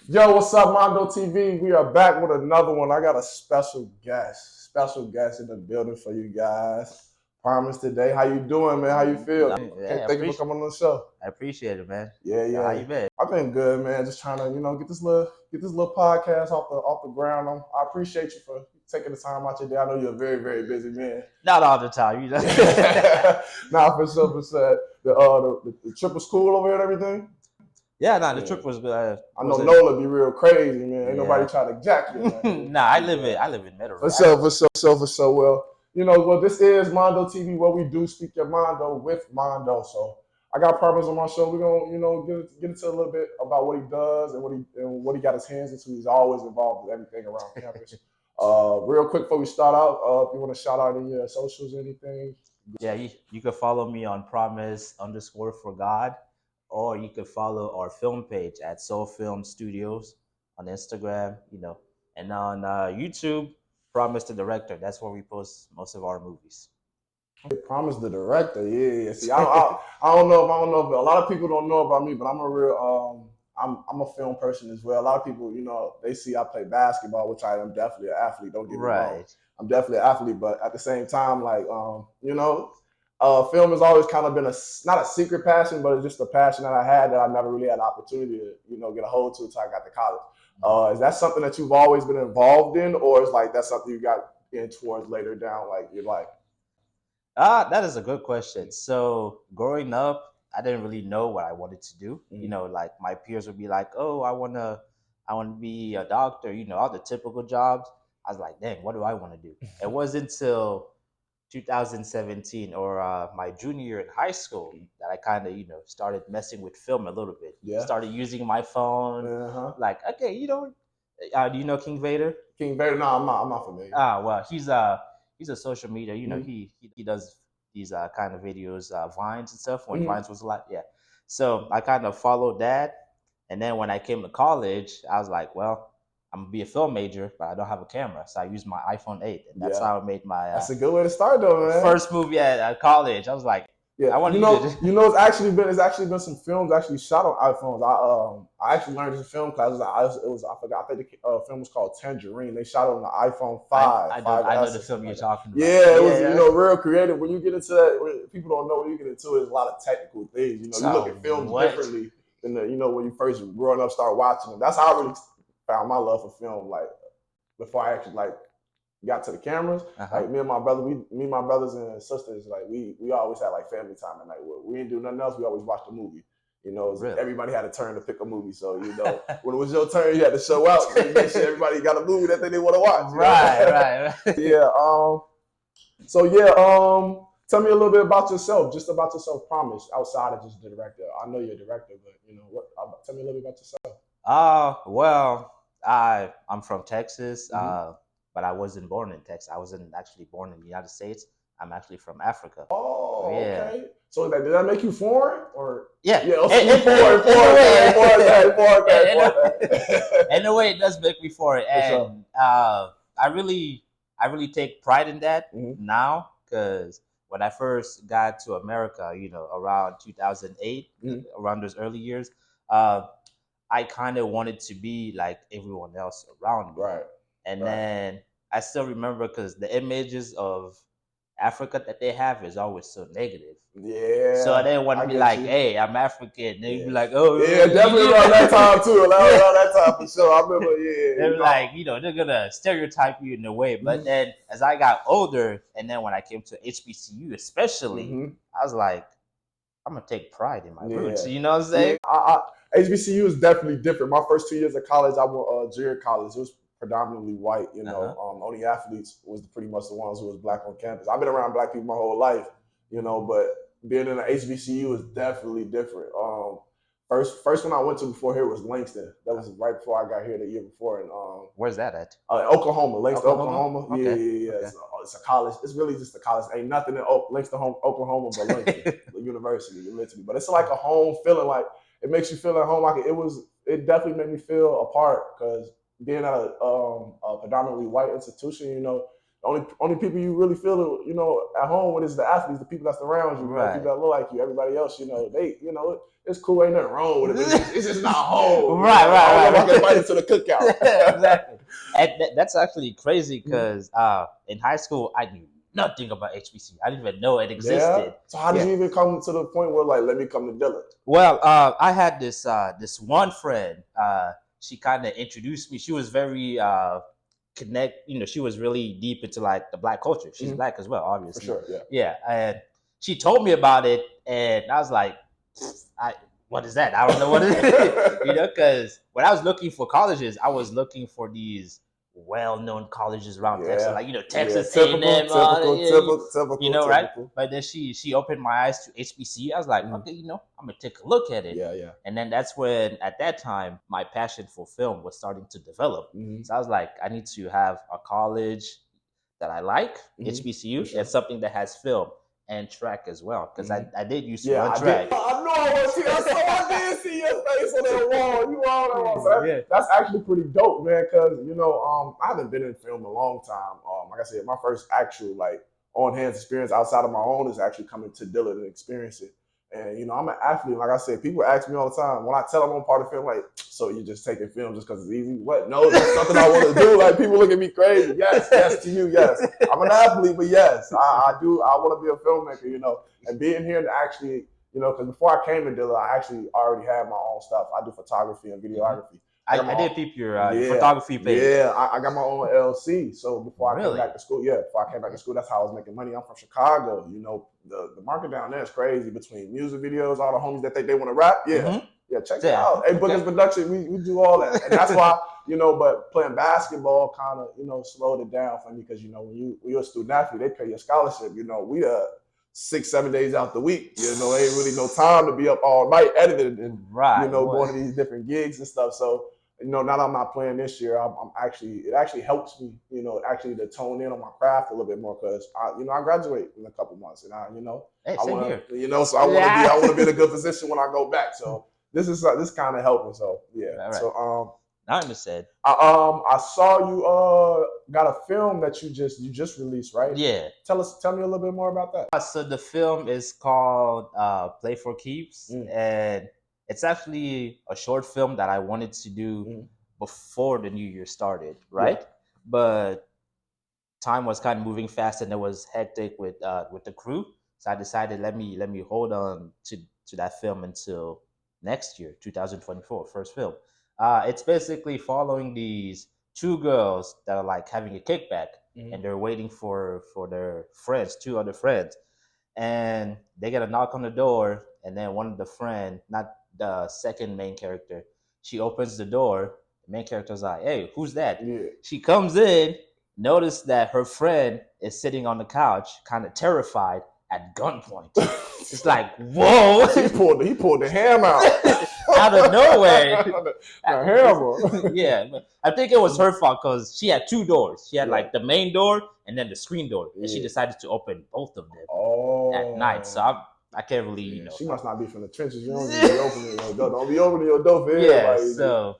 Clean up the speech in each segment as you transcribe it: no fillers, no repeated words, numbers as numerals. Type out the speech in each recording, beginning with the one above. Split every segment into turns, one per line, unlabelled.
Yo, what's up, Mando TV? We are back with another one. I got a special guest in the building for you guys. Promise today. How you doing, man? How you feel? Okay,
Yeah,
thank you for coming on the show.
I appreciate it, man.
Yeah,
How
yeah.
you been?
I've been good, man. Just trying to, get this little podcast off the ground. I appreciate you for taking the time out your day. I know you're a very, very busy man.
Not all the time, you know.
Nah, for sure, for sure. The trip was cool over here and everything.
Yeah, nah, the trip was good.
I know Nola be real crazy, man. Ain't nobody
Yeah.
try to jack you, man.
Nah, I live in Meadow.
For sure, for sure, for sure. Well, this is Mando TV, where we do speak your Mando with Mando. So I got partners on my show. We're gonna, get into a little bit about what he does and what he got his hands into. He's always involved with everything around campus. Real quick before we start out, if you want to shout out any socials, anything.
Yeah, you can follow me on Promise_for God, or you can follow our film page at Soul Film Studios on Instagram, and on YouTube, Promise the Director. That's where we post most of our movies.
Promise the Director, yeah. See, I don't know if a lot of people don't know about me, but I'm a real I'm a film person as well. A lot of people, they see I play basketball, which I am definitely an athlete. Don't get me wrong,
Right.
I'm definitely an athlete, but at the same time, like film has always kind of been not a secret passion, but it's just a passion that I had that I never really had the opportunity to get a hold to until I got to college. Is that something that you've always been involved in, or is like that's something you got in towards later down, like your life?
That is a good question. So growing up, I didn't really know what I wanted to do. Like my peers would be like, "Oh, I want to be a doctor." All the typical jobs. I was like, "Dang, what do I want to do?" It wasn't until 2017 or my junior year in high school that I kind of started messing with film a little bit.
Yeah.
Started using my phone. Like, okay, do you know King Vader?
King Vader? No, I'm not familiar.
Well, he's a social media. He does these kind of videos, Vines and stuff. When Vines was a lot, yeah. So I kind of followed that, and then when I came to college, I was like, well, I'm gonna be a film major, but I don't have a camera, so I used my iPhone 8, and that's how I made my.
That's a good way to start, though, man.
First movie at college. I was like,
yeah,
I want
to. It's actually been some films actually shot on iPhones. I actually learned in film classes. I forgot. I think the film was called Tangerine. They shot it on the iPhone 5.
I know the film you're talking about.
Yeah, it was real creative. When you get into that, when people don't know when you get into it, there's a lot of technical things. You look at films differently than when you first growing up start watching them. That's how I really found my love for film. Like before I actually got to the cameras. Like me and my brothers and sisters, like we always had like family time at night. We didn't do nothing else. We always watched a movie. Really? Everybody had a turn to pick a movie. So when it was your turn, you had to show out. So make sure everybody got a movie that they want to watch.
Right.
Yeah. Tell me a little bit about yourself. Just about yourself. Promise. Outside of just the director. I know you're a director, but tell me a little bit about yourself.
Well, I'm from Texas. But I wasn't born in Texas. I wasn't actually born in the United States. I'm actually from Africa.
Oh, yeah. Okay. So did that make you foreign, or
yeah?
Foreign.
In a way, it does make me foreign, and I really take pride in that now, because when I first got to America, around 2008, around those early years, I kind of wanted to be like everyone else around me.
Right.
And then I still remember, because the images of Africa that they have is always so negative.
Yeah.
So I didn't want to be like, hey, I'm African. They'd be like, oh.
Yeah, definitely around that time too. Around that time for sure. I remember,
They're like, they're going to stereotype you in a way. But then as I got older, and then when I came to HBCU especially, I was like, I'm going to take pride in my roots. You know what I'm saying?
HBCU is definitely different. My first 2 years of college, I went junior college. It was predominantly white. Only athletes was pretty much the ones who was black on campus. I've been around black people my whole life, but being in an HBCU is definitely different. First one I went to before here was Langston. That was right before I got here the year before. And
where's that at?
Oklahoma, Langston, Oklahoma.
Okay.
Yeah. Okay. It's a college. It's really just a college. Ain't nothing in Langston, Oklahoma, but Langston, the university, literally. But it's like a home feeling. Like it makes you feel at home. Like it definitely made me feel a part, because being at a predominantly white institution, only people you really feel, you know, at home with is the athletes, the people that's around you, you know, people that look like you. Everybody else, you know, they, you know, it's cool, ain't nothing wrong with it, but it's just not home.
Right,
you know? I don't know if I can invite it to the cookout.
Exactly. And that's actually crazy because in high school I knew nothing about HBC. I didn't even know it existed.
Yeah. So how did you even come to the point where like, let me come to Dillon?
Well, I had this this one friend. She kind of introduced me. She was very you know, she was really deep into like the Black culture. She's Black as well, obviously.
For sure, yeah.
Yeah, and she told me about it, and I was like, what is that? I don't know what it is. You know, because when I was looking for colleges, I was looking for these well-known colleges around Texas, like, you know, Texas A&M,
typical,
you know, right? But then she opened my eyes to HBC. I was like, okay, you know, I'm gonna take a look at it.
Yeah.
And then that's when, at that time, my passion for film was starting to develop. So I was like, I need to have a college that I like, HBCU, and something that has film and track as well, because I did used to run track.
I know I was here. I did see your face on that wall. You on that wall. So that's actually pretty dope, man. Because you know, I haven't been in film a long time. Like I said, my first actual like on hands experience outside of my own is actually coming to Dillon and experience it. And you know, I'm an athlete. Like I said, people ask me all the time when I tell them I'm part of film, like, so you're just taking film just because it's easy? What? No, that's something I want to do. Like people look at me crazy. Yes to you. Yes, I'm an athlete, but yes, I do. I want to be a filmmaker. You know, and being here to actually, you know, because before I came to Dillon, I actually already had my own stuff. I do photography and videography.
I did peep your photography page.
Yeah, I got my own LLC. So before I came back to school, that's how I was making money. I'm from Chicago. You know, the market down there is crazy between music videos, all the homies that think they want to rap. Yeah, check it out. Hey, Booker's Production, we do all that. And that's why, you know, but playing basketball kind of, you know, slowed it down for me because, you know, when you're a student athlete, they pay your scholarship. You know, we 6-7 days out the week. You know, ain't really no time to be up all night editing and, you know, going to these different gigs and stuff. So, you know, now that I'm not playing this year, it actually helps me, you know, actually to tone in on my craft a little bit more because I graduate in a couple months and I want to, you know, so I want to be in a good position when I go back. So this kind of helping. So yeah.
Right.
So
I understand.
I saw you got a film that you just released, right?
Yeah.
Tell me a little bit more about that.
So the film is called Play for Keeps, and it's actually a short film that I wanted to do before the new year started, right? Yeah. But time was kind of moving fast, and it was hectic with the crew. So I decided let me hold on to that film until next year, 2024, first film. It's basically following these two girls that are like having a kickback, and they're waiting for their friends, two other friends, and they get a knock on the door, and then one of the friend, not the second main character, she opens the door. The main character's like, "Hey, who's that?"
Yeah.
She comes in, notice that her friend is sitting on the couch, kind of terrified, at gunpoint. It's like, whoa!
He pulled the hammer
out of nowhere.
The hammer.
Yeah, I think it was her fault because she had two doors. She had like the main door and then the screen door, and she decided to open both of them at night. So I can't really, you know.
She must not be from the trenches. You don't be opening your door. Don't be opening your door for everybody.
So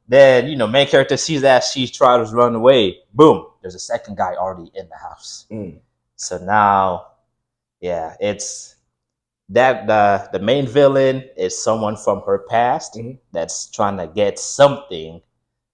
then, you know, main character sees that, she tries to run away. Boom, there's a second guy already in the house. So now, it's that the main villain is someone from her past that's trying to get something,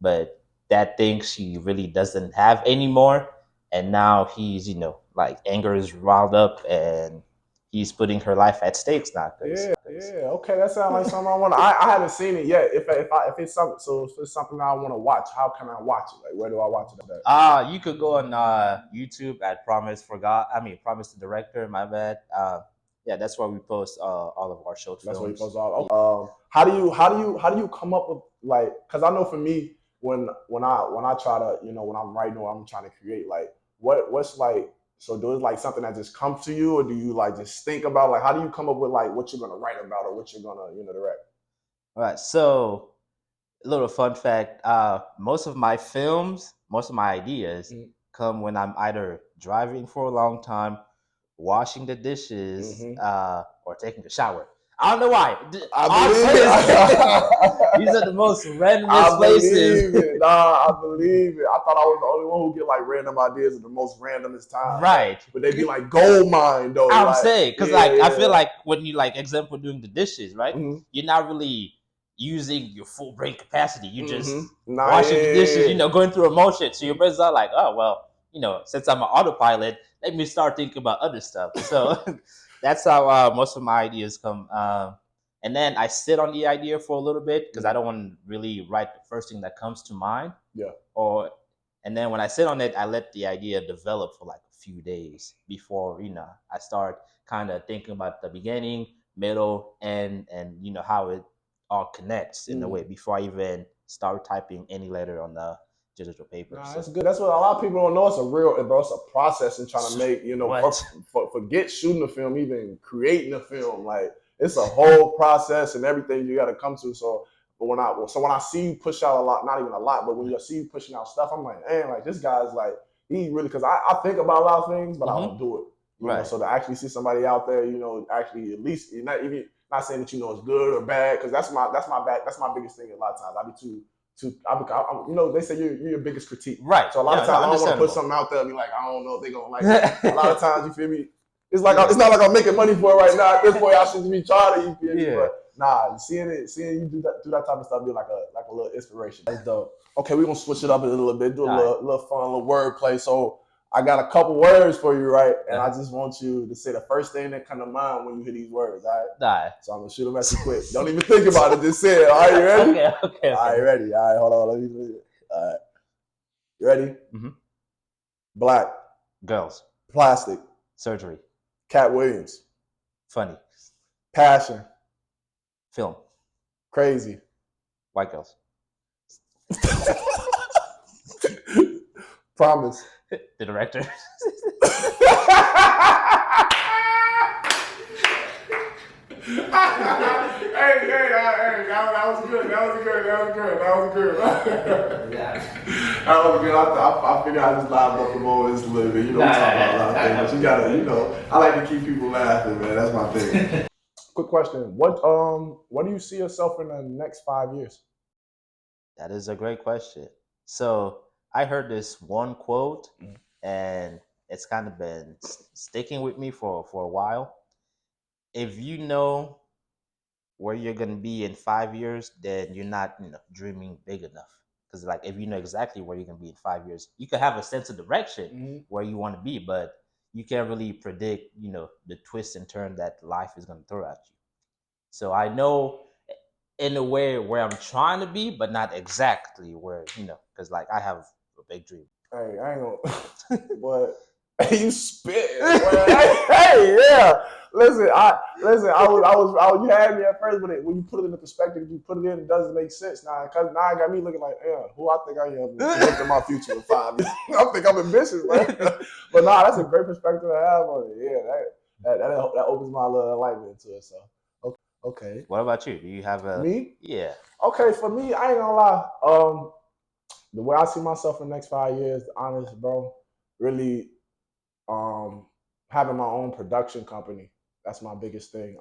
but that thing she really doesn't have anymore. And now he's, you know, like anger is riled up and he's putting her life at stakes now.
Okay, that sounds like something I want to. I haven't seen it yet. If it's something, so if it's something I want to watch, how can I watch it? Like, where do I watch it at?
You could go on YouTube at Promesse the Director. My bad. That's where we post all of our short films.
That's where you post all. How do you come up with, like? Because I know for me, when I try to, you know, when I'm writing or I'm trying to create, like, what's like. So do it like something that just comes to you, or do you like just think about, like, how do you come up with like what you're gonna write about or what you're gonna, you know, direct?
All right. So a little fun fact: most of my ideas come when I'm either driving for a long time, washing the dishes, or taking a shower. I don't know why.
I believe it.
These are the most randomest
I
places.
believe it. Nah, I believe it. I thought I was the only one who get like random ideas at the most randomest time.
Right.
But they be like gold mine though.
I'm
like,
saying, because
yeah,
like
yeah.
I feel like when you like example doing the dishes, right?
Mm-hmm.
You're not really using your full brain capacity. You just
Nah,
washing the dishes,
yeah.
going through emotion. So your brain's not like, oh well, since I'm an autopilot, let me start thinking about other stuff. So that's how most of my ideas come. And then I sit on the idea for a little bit because I don't want to really write the first thing that comes to mind.
Yeah.
And then when I sit on it, I let the idea develop for like a few days before I start kind of thinking about the beginning, middle, and how it all connects in a way before I even start typing any letter on the digital paper.
Nah, that's good. That's what a lot of people don't know. It's a process in trying to make, forget shooting a film, even creating a film. Like it's a whole process and everything you got to come to. So, but when I see you push out a lot, not even a lot, but when you see you pushing out stuff, I'm like, man, like this guy's like, he really, because I think about a lot of things, but I don't do it. You know, so to actually see somebody out there, actually at least not saying that it's good or bad, because that's my biggest thing. A lot of times I be too. They say you're your biggest critique.
Right.
So a lot of times I don't want to put something out there and be like, I don't know if they're going to like it. A lot of times, you feel me? It's like it's not like I'm making money for it right now. At this point, I shouldn't be trying to, you feel me? But nah, seeing you do that type of stuff be like a little inspiration. That's dope. Okay, we're going to switch it up a little bit, do a little fun, little wordplay. So I got a couple words for you, right? And I just want you to say the first thing that come to mind when you hear these words, all right? So I'm going to shoot them at you quick. Don't even think about it. Just say it. All right, you ready?
Okay.
All right, ready. All right, hold on. Let me. All right. You ready?
Mm-hmm.
Black.
Girls.
Plastic.
Surgery.
Cat Williams.
Funny.
Passion.
Film.
Crazy.
White girls.
Promise.
The director.
Hey, that was good. That was good. I figured I just live up the moments a little bit. We talk about a lot of things, but you gotta, I like to keep people laughing, man. That's my thing. Quick question. What do you see yourself in the next 5 years?
That is a great question. So I heard this one quote, and it's kind of been sticking with me for a while. If you know where you're gonna be in 5 years, then you're not dreaming big enough. Because like if you know exactly where you're gonna be in 5 years, you could have a sense of direction where you want to be, but you can't really predict the twist and turn that life is gonna throw at you. So I know in a way where I'm trying to be, but not exactly where because like I have a big dream.
Hey, I ain't gonna. But you spitting. Hey, yeah. Listen, you had me at first, but when you put it in the perspective, you put it in, it doesn't make sense now. Cause now I got me looking like, who I think I am to look at my future in 5 years. I think I'm ambitious, man. But nah, that's a great perspective to have on it. Yeah, that opens my little enlightenment to it. So, okay.
What about you? Do you have a
me?
Yeah.
Okay, for me, I ain't gonna lie. The way I see myself in the next 5 years, honest, bro, really having my own production company. That's my biggest thing.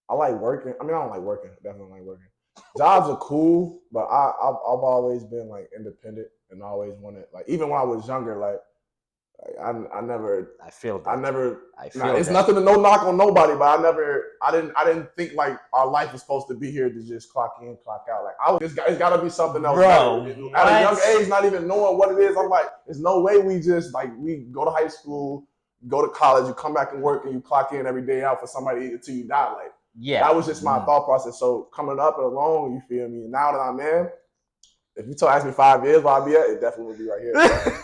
I like working. I mean, I don't like working. Definitely like working. Jobs are cool, but I've always been like independent and always wanted, like, even when I was younger, like I never.
I feel that.
It's nothing to no knock on nobody, but I didn't think like our life is supposed to be here to just clock in, clock out. Like it's got to be something else.
Bro,
at a young age, not even knowing what it is, I'm like, there's no way we just like we go to high school, go to college, you come back and work, and you clock in every day out for somebody until you die. Like that was just my thought process. So coming up and along, you feel me? Now that I'm in. If you ask me 5 years where I'll be at, it definitely would be right here.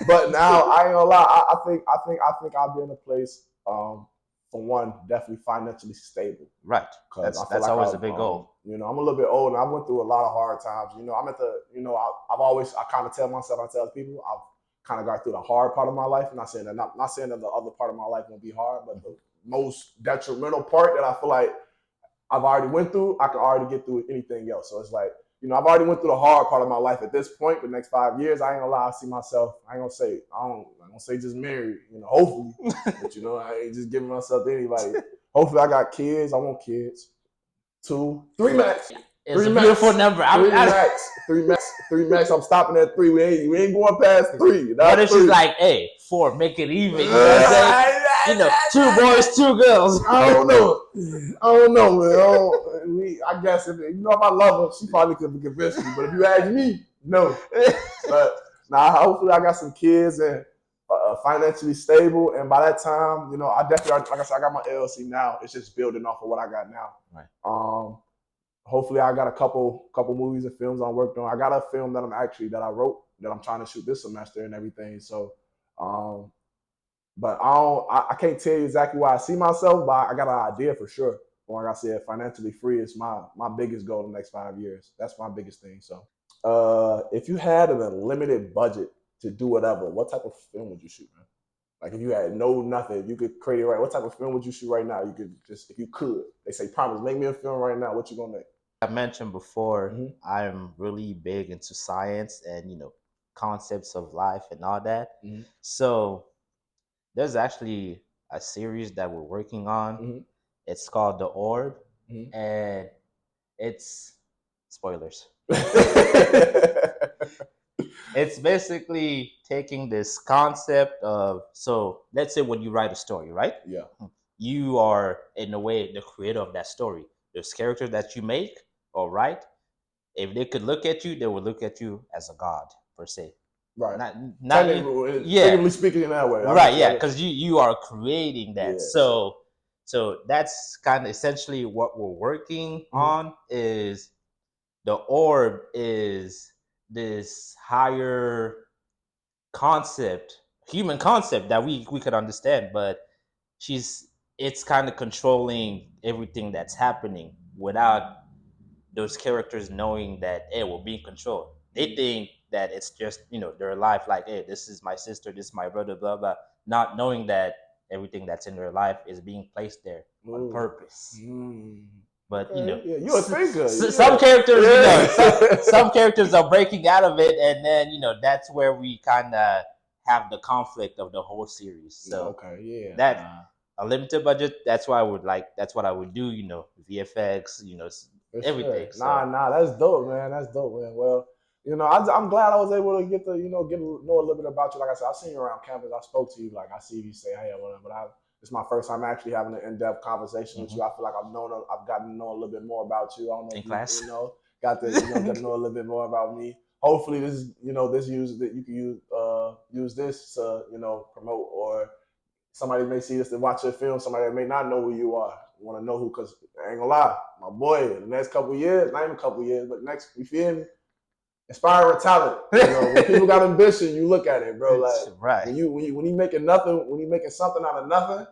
But now I ain't gonna lie. I think I'll be in a place, for one, definitely financially stable.
Right. That's always a big goal.
I'm a little bit old and I went through a lot of hard times. I'm at the, I kind of tell myself, I tell people, I've kind of got through the hard part of my life. Not saying that the other part of my life won't be hard, but the most detrimental part that I feel like I've already went through, I can already get through anything else. So it's like, I've already went through the hard part of my life at this point. The next 5 years, I ain't gonna lie, I see myself. I ain't gonna say just married, hopefully. But I ain't just giving myself to anybody. Hopefully, I got kids. I want kids. 2, 3 max.
It's a beautiful number.
3 max. I'm stopping at 3. We ain't going past 3.
What if she's like, hey, 4, make it even? You know what I'm saying? 2 boys, 2 girls.
I don't know, man. I guess if I love her, she probably could convince me. But if you ask me, no. But hopefully I got some kids and financially stable, and by that time, I definitely, like I said, I got my LLC now. It's just building off of what I got now.
Right.
Hopefully I got a couple movies and films I'm working on. I got a film that I wrote that I'm trying to shoot this semester and everything. So, but I can't tell you exactly where I see myself, but I got an idea for sure. Like I said, financially free is my biggest goal in the next 5 years. That's my biggest thing. So, if you had an unlimited budget to do whatever, what type of film would you shoot, man? Like if you had nothing, you could create it right. What type of film would you shoot right now? You could just, if you could, they say, promise, make me a film right now. What you gonna make?
I mentioned before, I'm really big into science and concepts of life and all that. So there's actually a series that we're working on. It's called The Orb, and it's spoilers. It's basically taking this concept of, so let's say when you write a story, right?
Yeah.
You are, in a way, the creator of that story. There's characters that you make or write. If they could look at you, they would look at you as a god, per se.
Right.
Not
figuratively speaking in that way.
Right, yeah, because you are creating that.
Yeah,
so that's kind of essentially what we're working on. Is the orb is this higher concept, human concept that we could understand, but it's kind of controlling everything that's happening without those characters knowing that, hey, we're being controlled. They think that it's just their life, like, hey, this is my sister, this is my brother, blah blah, not knowing that everything that's in their life is being placed there on purpose. But
you're a thinker.
Some characters, some characters are breaking out of it, and then that's where we kind of have the conflict of the whole series. So that a limited budget. That's why I would like. That's what I would do. VFX. Everything.
Sure. Nah, that's dope, man. That's dope, man. Well, I'm glad I was able to get to know a little bit about you. Like I said, I've seen you around campus. I spoke to you. Like I see you say, hey, whatever. But it's my first time actually having an in-depth conversation with you. I feel like I've gotten to know a little bit more about you. I don't know if
class.
Got to get to know a little bit more about me. Hopefully, this this use that you can use this to promote, or somebody may see this and watch your film. Somebody that may not know who you are, want to know who. Because I ain't gonna lie, my boy, the next couple of years, not even a couple of years, but next, you feel me? Inspiring talent. When people got ambition, you look at it, bro. Like
right.
when he making nothing, when he making something out of nothing,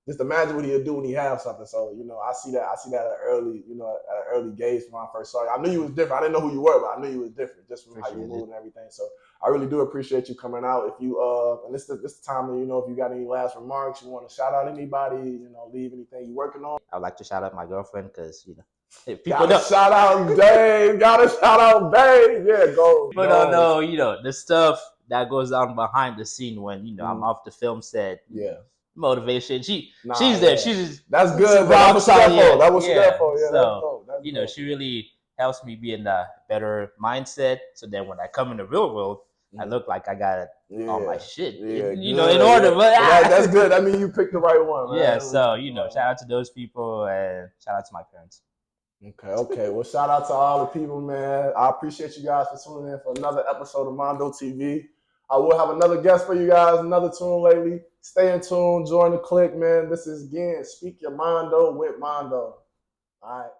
just imagine what he'll do when he has something. So I see that at an early gauge when I first saw you. I knew you was different. I didn't know who you were, but I knew you was different just from how you moved and everything. So I really do appreciate you coming out. If you and this time, if you got any last remarks, you want to shout out anybody, leave anything you working on.
I'd like to shout out my girlfriend because
shout out Dave. Gotta shout out Dave. Yeah, go.
People don't know, the stuff that goes on behind the scene when I'm off the film set.
Yeah.
Motivation. She's there. She's
that's good. That was careful. That was careful. Yeah.
So that's she really helps me be in a better mindset. So then when I come in the real world, I look like I got all my shit in order. But
that's good. I mean, you picked the right one. Man.
Yeah. So shout out to those people and shout out to my parents.
Okay. Well, shout out to all the people, man. I appreciate you guys for tuning in for another episode of Mando TV. I will have another guest for you guys, another tune lately. Stay in tune, join the clique, man. This is again Speak Your Mando with Mando. All right.